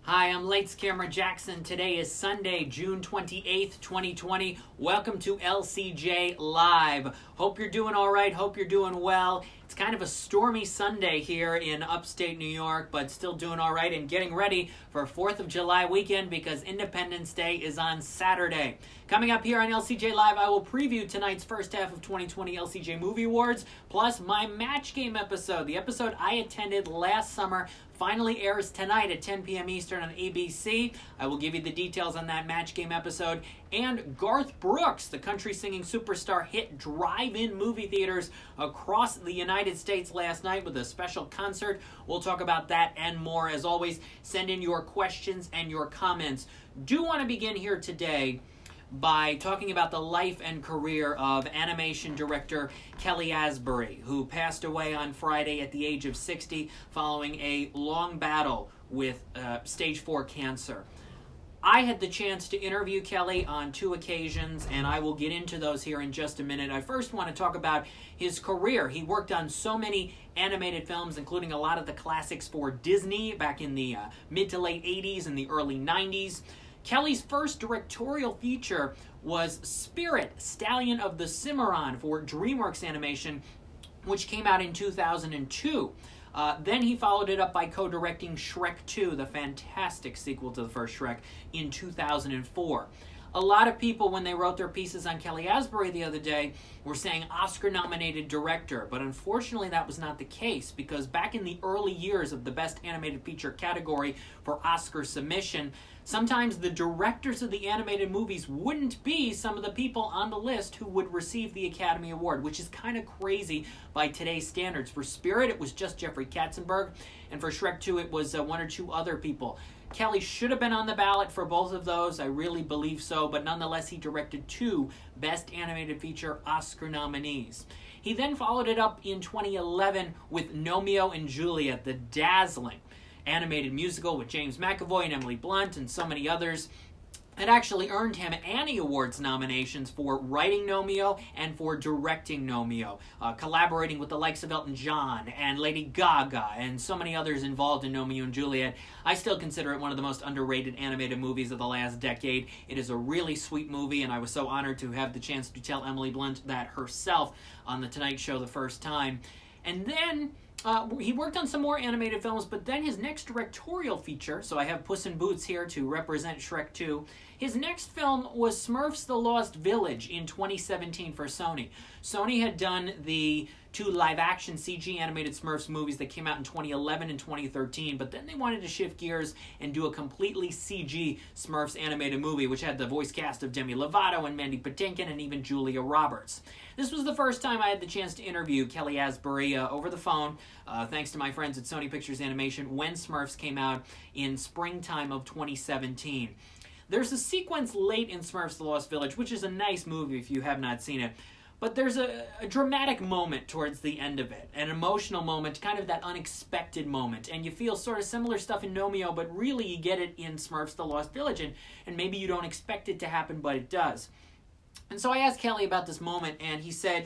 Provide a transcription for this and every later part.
Hi, I'm Lights Camera Jackson. Today is Sunday, June 28th, 2020. Welcome to LCJ Live. Hope you're doing all right. Hope you're doing well. It's kind of a stormy Sunday here in upstate New York, but still doing all right and getting ready for 4th of July weekend because Independence Day is on Saturday. Coming up here on LCJ Live, I will preview tonight's first half of 2020 LCJ Movie Awards, plus my Match Game episode. The episode I attended last summer finally airs tonight at 10 p.m. Eastern on ABC. I will give you the details on that Match Game episode. And Garth Brooks, the country singing superstar, hit drive-in movie theaters across the United States last night with a special concert. We'll talk about that and more. As always, send in your questions and your comments. Do want to begin here today by talking about the life and career of animation director Kelly Asbury, who passed away on Friday at the age of 60 following a long battle with stage 4 cancer. I had the chance to interview Kelly on 2 occasions, and I will get into those here in just a minute. I first want to talk about his career. He worked on so many animated films, including a lot of the classics for Disney back in the mid to late 80s and the early 90s. Kelly's first directorial feature was Spirit, Stallion of the Cimarron for DreamWorks Animation, which came out in 2002. Then he followed it up by co-directing Shrek 2, the fantastic sequel to the first Shrek, in 2004. A lot of people, when they wrote their pieces on Kelly Asbury the other day, were saying Oscar-nominated director, but unfortunately that was not the case, because back in the early years of the Best Animated Feature category for Oscar submission, sometimes the directors of the animated movies wouldn't be some of the people on the list who would receive the Academy Award, which is kind of crazy by today's standards. For Spirit, it was just Jeffrey Katzenberg, and for Shrek 2, it was 1 or 2 other people. Kelly should have been on the ballot for both of those, I really believe so, but nonetheless he directed 2 Best Animated Feature Oscar nominees. He then followed it up in 2011 with Romeo and Juliet, the dazzling animated musical with James McAvoy and Emily Blunt and so many others. It actually earned him Annie Awards nominations for writing Romeo and for directing Romeo, collaborating with the likes of Elton John and Lady Gaga and so many others involved in Romeo and Juliet. I still consider it one of the most underrated animated movies of the last decade. It is a really sweet movie, and I was so honored to have the chance to tell Emily Blunt that herself on The Tonight Show the first time. And then he worked on some more animated films, but then his next directorial feature, so I have Puss in Boots here to represent Shrek 2, his next film was Smurfs: The Lost Village in 2017 for Sony. Sony had done the 2 live-action CG animated Smurfs movies that came out in 2011 and 2013, but then they wanted to shift gears and do a completely CG Smurfs animated movie, which had the voice cast of Demi Lovato and Mandy Patinkin and even Julia Roberts. This was the first time I had the chance to interview Kelly Asbury over the phone, thanks to my friends at Sony Pictures Animation, when Smurfs came out in springtime of 2017. There's a sequence late in Smurfs: The Lost Village, which is a nice movie if you have not seen it, but there's a dramatic moment towards the end of it, an emotional moment, kind of that unexpected moment, and you feel sort of similar stuff in Romeo, but really you get it in Smurfs: The Lost Village, and maybe you don't expect it to happen, but it does. And so I asked Kelly about this moment, and he said,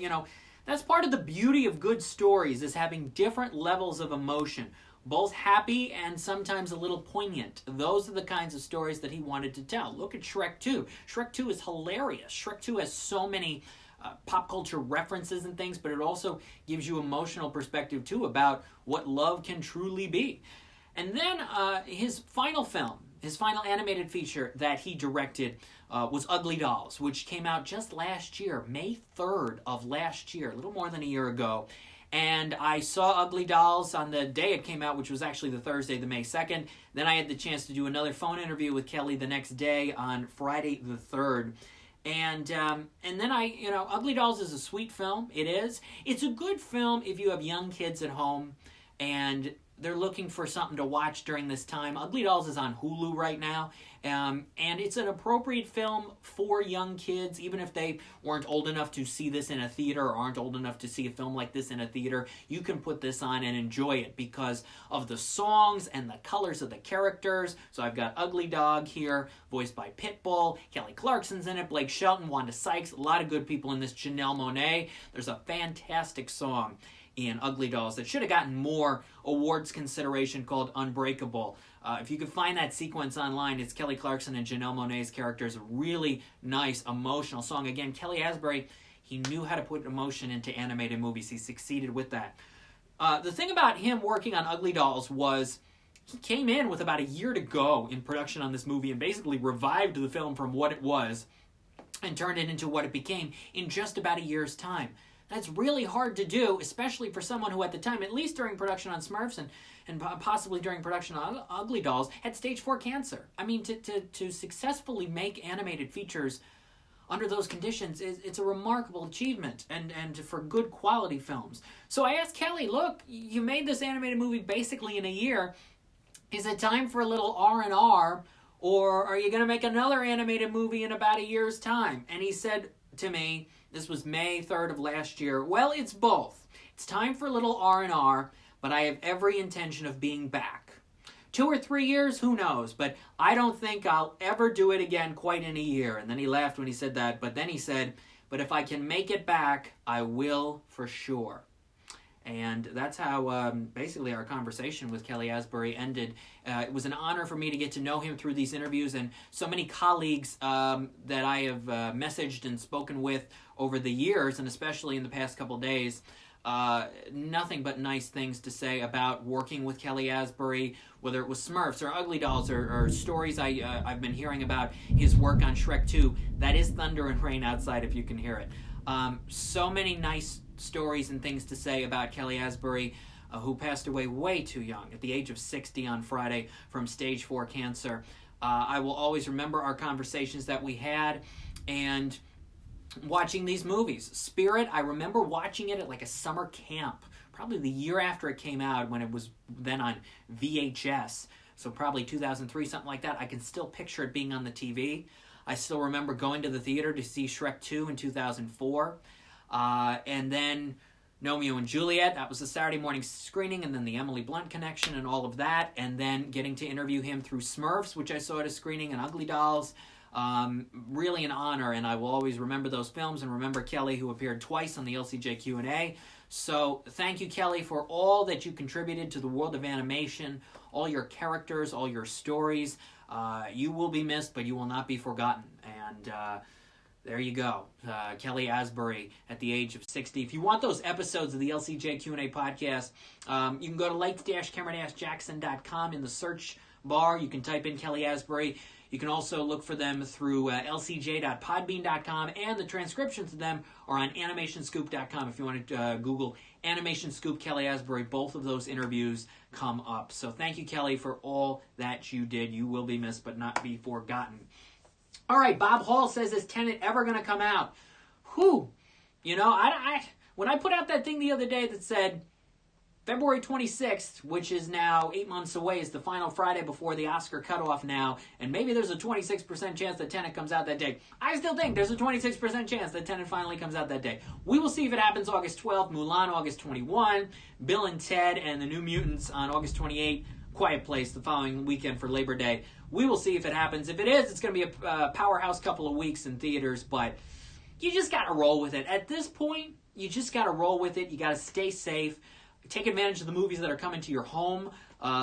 that's part of the beauty of good stories, is having different levels of emotion, both happy and sometimes a little poignant. Those are the kinds of stories that he wanted to tell. Look at Shrek 2. Shrek 2 is hilarious. Shrek 2 has so many pop culture references and things, but it also gives you emotional perspective too about what love can truly be. And then his final film, his final animated feature that he directed was Ugly Dolls, which came out just last year, May 3rd of last year, a little more than a year ago. And I saw Ugly Dolls on the day it came out, which was actually the Thursday, the May 2nd. Then I had the chance to do another phone interview with Kelly the next day on Friday the 3rd. And then Ugly Dolls is a sweet film. It is. It's a good film if you have young kids at home and they're looking for something to watch during this time. Ugly Dolls is on Hulu right now, and it's an appropriate film for young kids, even if they weren't old enough to see this in a theater or aren't old enough to see a film like this in a theater. You can put this on and enjoy it because of the songs and the colors of the characters. So I've got Ugly Dog here, voiced by Pitbull. Kelly Clarkson's in it, Blake Shelton, Wanda Sykes, a lot of good people in this. Janelle Monáe. There's a fantastic song. in Ugly Dolls that should have gotten more awards consideration, called Unbreakable. If you could find that sequence online, it's Kelly Clarkson and Janelle Monáe's characters. A really nice, emotional song. Again, Kelly Asbury, he knew how to put emotion into animated movies. He succeeded with that. The thing about him working on Ugly Dolls was he came in with about a year to go in production on this movie and basically revived the film from what it was and turned it into what it became in just about a year's time. That's really hard to do, especially for someone who at the time, at least during production on Smurfs and possibly during production on Ugly Dolls, had stage 4 cancer. I mean, to successfully make animated features under those conditions, it's a remarkable achievement, and for good quality films. So I asked Kelly, look, you made this animated movie basically in a year. Is it time for a little R&R, or are you going to make another animated movie in about a year's time? And he said to me, this was May 3rd of last year, well, it's both. It's time for a little R&R, but I have every intention of being back. 2 or 3 years, who knows? But I don't think I'll ever do it again quite in a year. And then he laughed when he said that. But then he said, but if I can make it back, I will for sure. And that's how basically our conversation with Kelly Asbury ended. It was an honor for me to get to know him through these interviews, and so many colleagues that I have messaged and spoken with over the years, and especially in the past couple days, nothing but nice things to say about working with Kelly Asbury, whether it was Smurfs or Ugly Dolls or stories I've been hearing about his work on Shrek 2. That is thunder and rain outside if you can hear it. So many nice stories and things to say about Kelly Asbury, who passed away way too young, at the age of 60 on Friday from stage 4 cancer. I will always remember our conversations that we had, and watching these movies. Spirit, I remember watching it at like a summer camp, probably the year after it came out, when it was then on VHS, so probably 2003, something like that. I can still picture it being on the TV. I still remember going to the theater to see Shrek 2 in 2004. And then Romeo and Juliet, that was a Saturday morning screening, and then the Emily Blunt connection and all of that, and then getting to interview him through Smurfs, which I saw at a screening, and Ugly Dolls. Really an honor, and I will always remember those films and remember Kelly, who appeared twice on the LCJ Q&A. So thank you, Kelly, for all that you contributed to the world of animation, all your characters, all your stories. You will be missed, but you will not be forgotten. And there you go. Kelly Asbury at the age of 60. If you want those episodes of the LCJ Q&A podcast, you can go to lights-camera-jackson.com. In the search bar, you can type in Kelly Asbury. You can also look for them through lcj.podbean.com, and the transcriptions of them are on animationscoop.com. If you want to Google Animation Scoop Kelly Asbury, both of those interviews come up. So thank you, Kelly, for all that you did. You will be missed, but not be forgotten. All right, Bob Hall says, is Tenet ever going to come out? Whew. You know, I when I put out that thing the other day that said February 26th, which is now 8 months away, is the final Friday before the Oscar cutoff now, and maybe there's a 26% chance that Tenet comes out that day. I still think there's a 26% chance that Tenet finally comes out that day. We will see if it happens August 12th, Mulan August 21, Bill and Ted and the New Mutants on August 28, Quiet Place the following weekend for Labor Day. We will see if it happens. If it is, it's going to be a powerhouse couple of weeks in theaters, but you just got to roll with it. At this point, you just got to roll with it. You got to stay safe. Take advantage of the movies that are coming to your home.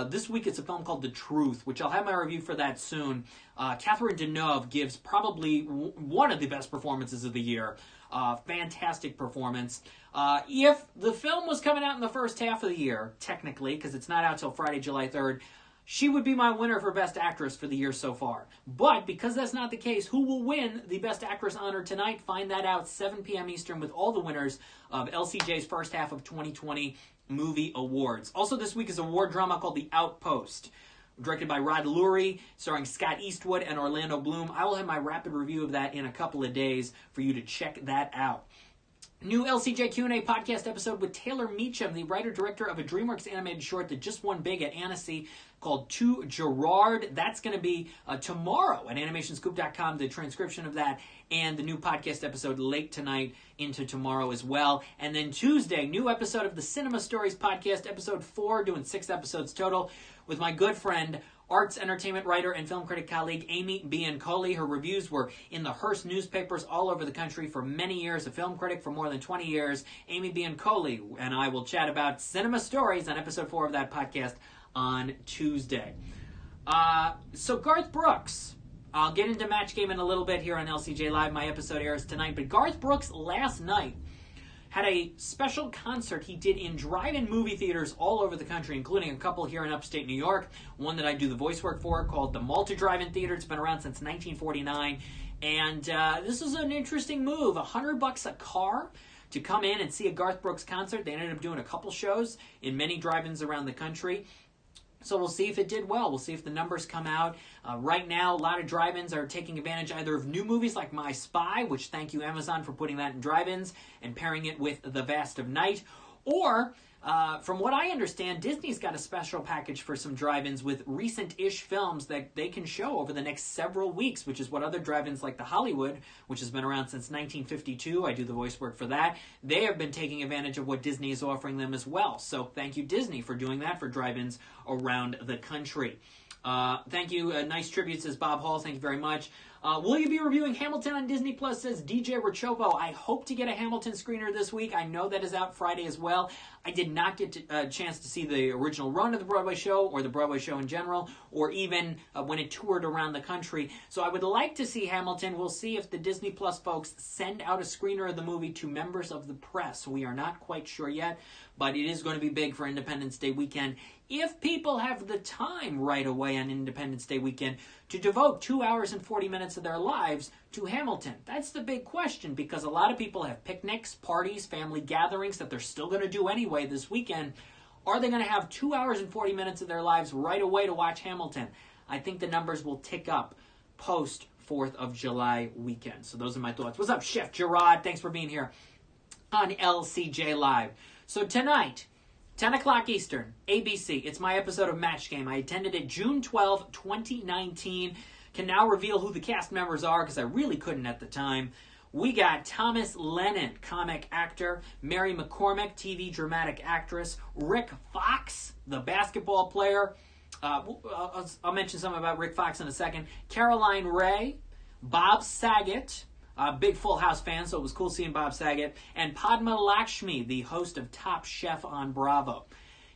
This week it's a film called The Truth, which I'll have my review for that soon. Catherine Deneuve gives probably one of the best performances of the year. Fantastic performance. If the film was coming out in the first half of the year, technically, because it's not out till Friday, July 3rd, she would be my winner for Best Actress for the year so far. But because that's not the case, who will win the Best Actress honor tonight? Find that out 7 p.m. Eastern with all the winners of LCJ's first half of 2020 movie awards. Also this week is a war drama called The Outpost, directed by Rod Lurie, starring Scott Eastwood and Orlando Bloom. I will have my rapid review of that in a couple of days for you to check that out. New LCJ Q&A podcast episode with Taylor Meacham, the writer-director of a DreamWorks animated short that just won big at Annecy called To Gerard. That's going to be tomorrow at animationscoop.com, the transcription of that, and the new podcast episode late tonight into tomorrow as well. And then Tuesday, new episode of the Cinema Stories podcast, episode 4, doing 6 episodes total, with my good friend arts, entertainment writer, and film critic colleague Amy Biancoli. Her reviews were in the Hearst newspapers all over the country for many years. A film critic for more than 20 years. Amy Biancoli and I will chat about cinema stories on episode 4 of that podcast on Tuesday. So Garth Brooks. I'll get into Match Game in a little bit here on LCJ Live. My episode airs tonight. But Garth Brooks last night had a special concert he did in drive-in movie theaters all over the country, including a couple here in upstate New York, one that I do the voice work for called the Malta Drive-In Theater. It's been around since 1949, and this is an interesting move. $100 a car to come in and see a Garth Brooks concert. They ended up doing a couple shows in many drive-ins around the country. So we'll see if it did well. We'll see if the numbers come out. Right now, a lot of drive-ins are taking advantage either of new movies like My Spy, which thank you Amazon for putting that in drive-ins and pairing it with The Vast of Night, or from what I understand, Disney's got a special package for some drive-ins with recent-ish films that they can show over the next several weeks, which is what other drive-ins like the Hollywood, which has been around since 1952, I do the voice work for that, they have been taking advantage of what Disney is offering them as well. So thank you, Disney, for doing that for drive-ins around the country. Thank you. Nice tribute, says Bob Hall. Thank you very much. Will you be reviewing Hamilton on Disney Plus, says DJ Rachovo. I hope to get a Hamilton screener this week. I know that is out Friday as well. I did not get a chance to see the original run of the Broadway show or the Broadway show in general, or even when it toured around the country. So I would like to see Hamilton. We'll see if the Disney Plus folks send out a screener of the movie to members of the press. We are not quite sure yet, but it is going to be big for Independence Day weekend. If people have the time right away on Independence Day weekend to devote 2 hours and 40 minutes of their lives to Hamilton. That's the big question, because a lot of people have picnics, parties, family gatherings that they're still going to do anyway this weekend. Are they going to have 2 hours and 40 minutes of their lives right away to watch Hamilton? I think the numbers will tick up post 4th of July weekend. So those are my thoughts. What's up, Chef Gerard? Thanks for being here on LCJ Live. So tonight, 10 o'clock Eastern, ABC. It's my episode of Match Game. I attended it June 12, 2019. Can now reveal who the cast members are because I really couldn't at the time. We got Thomas Lennon, comic actor, Mary McCormick, TV dramatic actress, Rick Fox, the basketball player. I'll mention something about Rick Fox in a second. Caroline Ray, Bob Saget, big Full House fan, so it was cool seeing Bob Saget, and Padma Lakshmi, the host of Top Chef on Bravo.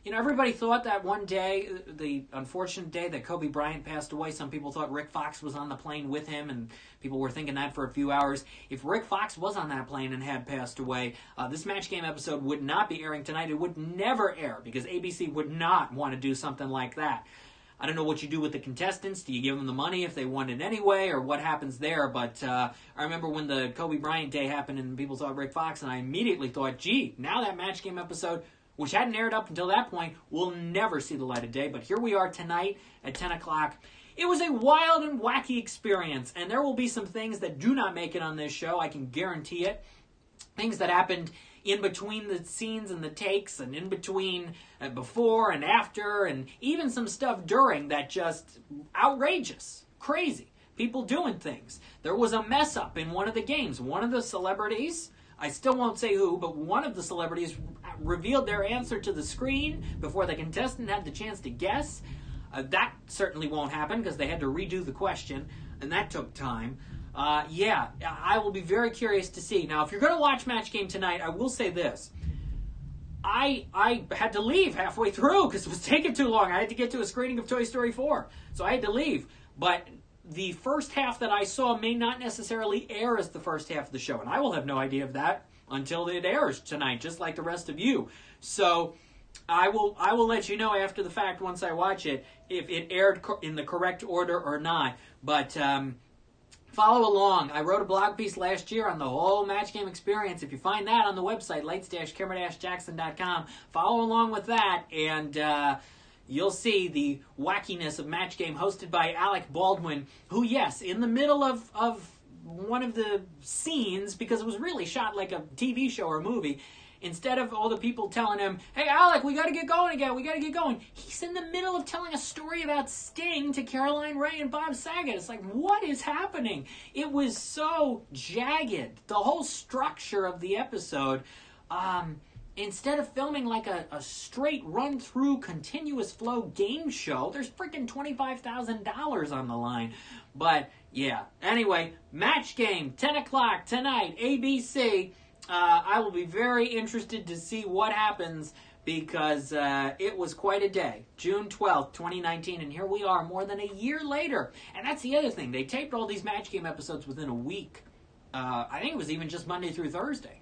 You know, everybody thought that one day, the unfortunate day that Kobe Bryant passed away, some people thought Rick Fox was on the plane with him, and people were thinking that for a few hours. If Rick Fox was on that plane and had passed away, this Match Game episode would not be airing tonight. It would never air, because ABC would not want to do something like that. I don't know what you do with the contestants. Do you give them the money if they won it anyway, or what happens there? But I remember when the Kobe Bryant day happened and people saw Rick Fox, and I immediately thought, gee, now that Match Game episode, which hadn't aired up until that point, will never see the light of day. But here we are tonight at 10 o'clock. It was a wild and wacky experience, and there will be some things that do not make it on this show. I can guarantee it. Things that happened in between the scenes and the takes, and in between before and after, and even some stuff during that just outrageous, crazy. People doing things. There was a mess up in one of the games. One of the celebrities, I still won't say who, but one of the celebrities revealed their answer to the screen before the contestant had the chance to guess. That certainly won't happen because they had to redo the question, and that took time. Yeah, I will be very curious to see. Now, if you're going to watch Match Game tonight, I will say this. I had to leave halfway through because it was taking too long. I had to get to a screening of Toy Story 4, so I had to leave. But the first half that I saw may not necessarily air as the first half of the show, and I will have no idea of that until it airs tonight, just like the rest of you. So I will let you know after the fact once I watch it if it aired in the correct order or not. But follow along. I wrote a blog piece last year on the whole Match Game experience. If you find that on the website, lights-camera-jackson.com, follow along with that, and you'll see the wackiness of Match Game, hosted by Alec Baldwin, who, yes, in the middle of one of the scenes, because it was really shot like a TV show or a movie, instead of all the people telling him, hey, Alec, we got to get going again, we got to get going, he's in the middle of telling a story about Sting to Caroline Ray and Bob Saget. It's like, what is happening? It was so jagged. The whole structure of the episode, instead of filming like a straight run-through continuous flow game show, there's freaking $25,000 on the line. But yeah, anyway, Match Game, 10 o'clock tonight, ABC. I will be very interested to see what happens, because it was quite a day. June 12th, 2019, and here we are more than a year later. And that's the other thing. They taped all these Match Game episodes within a week. I think it was even just Monday through Thursday.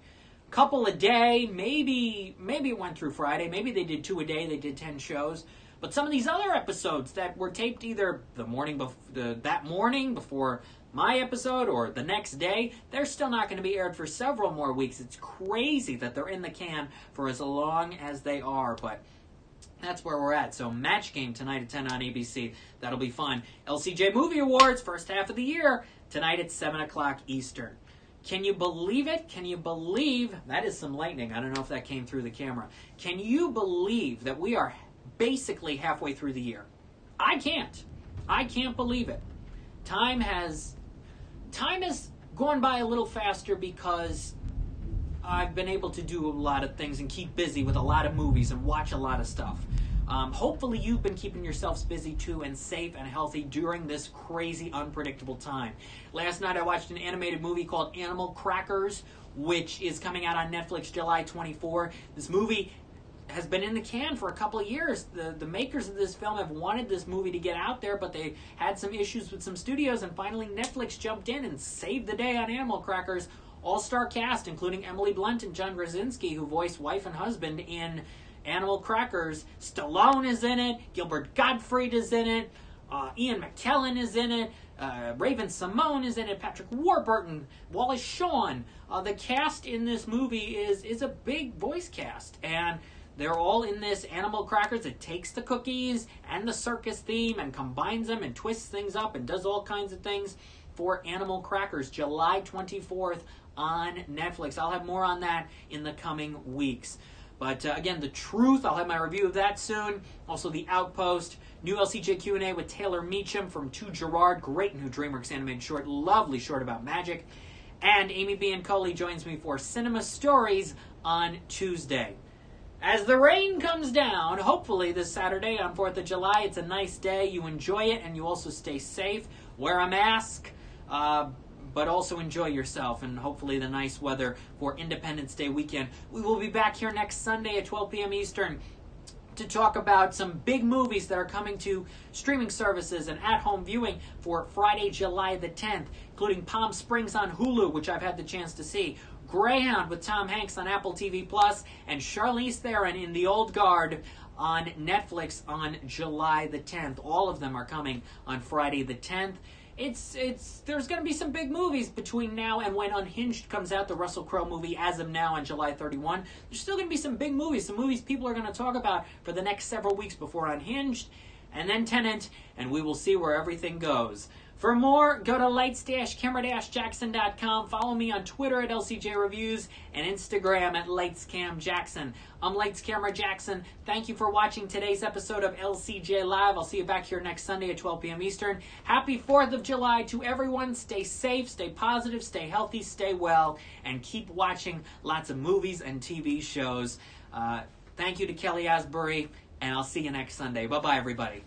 Couple a day, maybe it went through Friday. Maybe they did 2 a day. They did 10 shows. But some of these other episodes that were taped either that morning before my episode or the next day, they're still not going to be aired for several more weeks. It's crazy that they're in the can for as long as they are, but that's where we're at. So Match Game tonight at 10 on ABC. That'll be fun. LCJ Movie Awards, first half of the year, tonight at 7 o'clock Eastern. Can you believe it? Can you believe, that is some lightning. I don't know if that came through the camera. Can you believe that we are basically halfway through the year? I can't. I can't believe it. Time has gone by a little faster because I've been able to do a lot of things and keep busy with a lot of movies and watch a lot of stuff. Hopefully you've been keeping yourselves busy too and safe and healthy during this crazy, unpredictable time. Last night I watched an animated movie called Animal Crackers, which is coming out on Netflix July 24. This movie has been in the can for a couple of years. The makers of this film have wanted this movie to get out there, but they had some issues with some studios, and finally Netflix jumped in and saved the day on Animal Crackers. All-star cast, including Emily Blunt and John Krasinski, who voiced wife and husband in Animal Crackers. Stallone is in it. Gilbert Gottfried is in it. Ian McKellen is in it. Raven Simone is in it. Patrick Warburton. Wallace Shawn. The cast in this movie is a big voice cast, and they're all in this Animal Crackers. It takes the cookies and the circus theme and combines them and twists things up and does all kinds of things for Animal Crackers, July 24th on Netflix. I'll have more on that in the coming weeks. But again, The Truth, I'll have my review of that soon. Also, The Outpost, new LCJ Q&A with Taylor Meacham from To Gerard, great new DreamWorks animated short, lovely short about magic. And Amy Biancoli joins me for Cinema Stories on Tuesday. As the rain comes down, hopefully this Saturday on 4th of July, it's a nice day. You enjoy it, and you also stay safe. Wear a mask, but also enjoy yourself, and hopefully the nice weather for Independence Day weekend. We will be back here next Sunday at 12 p.m. Eastern to talk about some big movies that are coming to streaming services and at-home viewing for Friday, July the 10th, including Palm Springs on Hulu, which I've had the chance to see, Greyhound with Tom Hanks on Apple TV+, and Charlize Theron in The Old Guard on Netflix on July the 10th. All of them are coming on Friday the 10th. There's going to be some big movies between now and when Unhinged comes out, the Russell Crowe movie, as of now on July 31. There's still going to be some big movies, some movies people are going to talk about for the next several weeks before Unhinged, and then Tenet, and we will see where everything goes. For more, go to lights-camera-jackson.com. Follow me on Twitter at LCJ Reviews and Instagram at LightsCamJackson. I'm Lights Camera Jackson. Thank you for watching today's episode of LCJ Live. I'll see you back here next Sunday at 12 p.m. Eastern. Happy 4th of July to everyone. Stay safe, stay positive, stay healthy, stay well, and keep watching lots of movies and TV shows. Thank you to Kelly Asbury, and I'll see you next Sunday. Bye-bye, everybody.